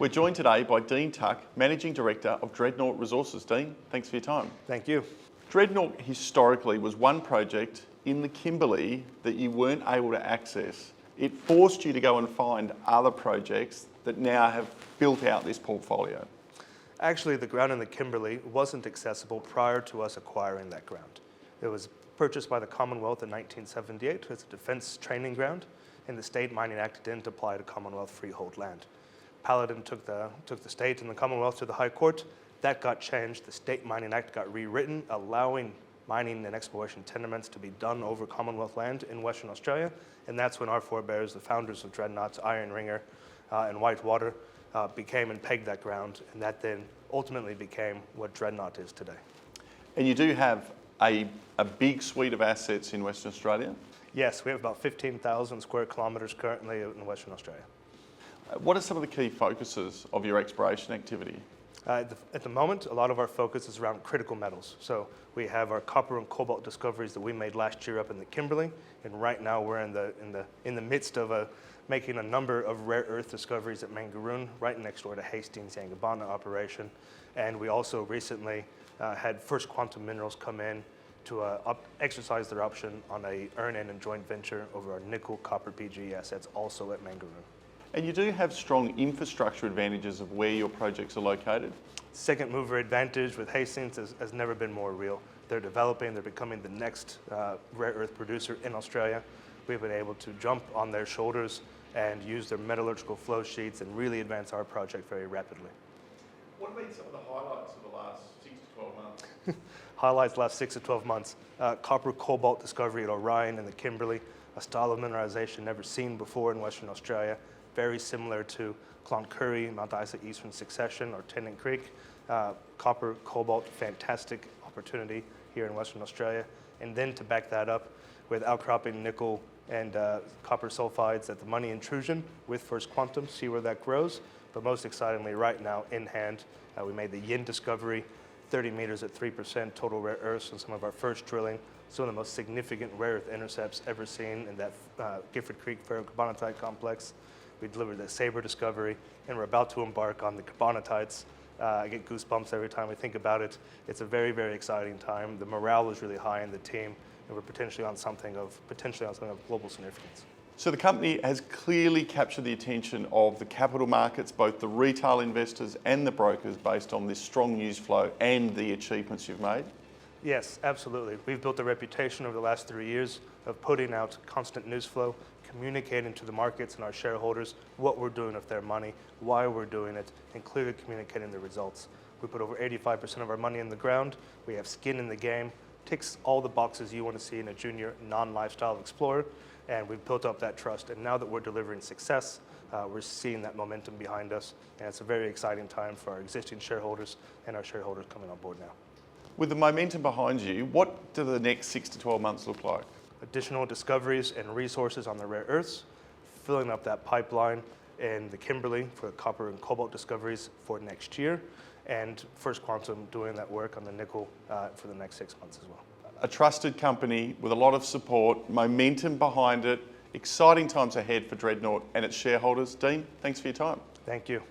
We're joined today by Dean Tuck, Managing Director of Dreadnought Resources. Dean, thanks for your time. Thank you. Dreadnought historically was one project in the Kimberley that you weren't able to access. It forced you to go and find other projects that now have built out this portfolio. Actually, the ground in the Kimberley wasn't accessible prior to us acquiring that ground. It was purchased by the Commonwealth in 1978 as a defence training ground, and the State Mining Act didn't apply to Commonwealth freehold land. Paladin took the state and the Commonwealth to the High Court. That got changed. The State Mining Act got rewritten, allowing mining and exploration tenements to be done over Commonwealth land in Western Australia, and that's when our forebears, the founders of Dreadnoughts, Iron Ringer and Whitewater, became and pegged that ground, and that then ultimately became what Dreadnought is today. And you do have a big suite of assets in Western Australia? Yes, we have about 15,000 square kilometres currently in Western Australia. What are some of the key focuses of your exploration activity? At the moment, a lot of our focus is around critical metals. So we have our copper and cobalt discoveries that we made last year up in the Kimberley, and right now we're in the midst of making a number of rare earth discoveries at Mangaroon, right next door to Hastings Yangibana operation. And we also recently had First Quantum Minerals come in to exercise their option on a earn-in and joint venture over our nickel copper PGE assets also at Mangaroon. And you do have strong infrastructure advantages of where your projects are located? Second mover advantage with Hastings has never been more real. They're developing, they're becoming the next rare earth producer in Australia. We've been able to jump on their shoulders and use their metallurgical flow sheets and really advance our project very rapidly. What have been some of the highlights of the last 6 to 12 months? Highlights last 6 to 12 months. Copper cobalt discovery at Orion and the Kimberley, a style of mineralization never seen before in Western Australia, very similar to Cloncurry, Mount Isa Eastern Succession, or Tennant Creek. Copper cobalt, fantastic opportunity here in Western Australia. And then to back that up with outcropping nickel and copper sulfides at the Money Intrusion with First Quantum, see where that grows. But most excitingly right now in hand, we made the Yin discovery, 30 meters at 3% total rare earths in some of our first drilling, some of the most significant rare earth intercepts ever seen in that Gifford Creek ferrocarbonatite complex. We delivered the Sabre discovery, and we're about to embark on the carbonatites. I get goosebumps every time I think about it. It's a very, very exciting time. The morale is really high in the team, and we're potentially on something of global significance. So the company has clearly captured the attention of the capital markets, both the retail investors and the brokers, based on this strong news flow and the achievements you've made? Yes, absolutely. We've built a reputation over the last 3 years of putting out constant news flow, communicating to the markets and our shareholders what we're doing with their money, why we're doing it, and clearly communicating the results. We put over 85% of our money in the ground. We have skin in the game, ticks all the boxes you want to see in a junior non-lifestyle explorer, and we've built up that trust. And now that we're delivering success, we're seeing that momentum behind us, and it's a very exciting time for our existing shareholders and our shareholders coming on board now. With the momentum behind you, what do the next 6 to 12 months look like? Additional discoveries and resources on the rare earths, filling up that pipeline in the Kimberley for the copper and cobalt discoveries for next year, and First Quantum doing that work on the nickel for the next 6 months as well. A trusted company with a lot of support, momentum behind it, exciting times ahead for Dreadnought and its shareholders. Dean, thanks for your time. Thank you.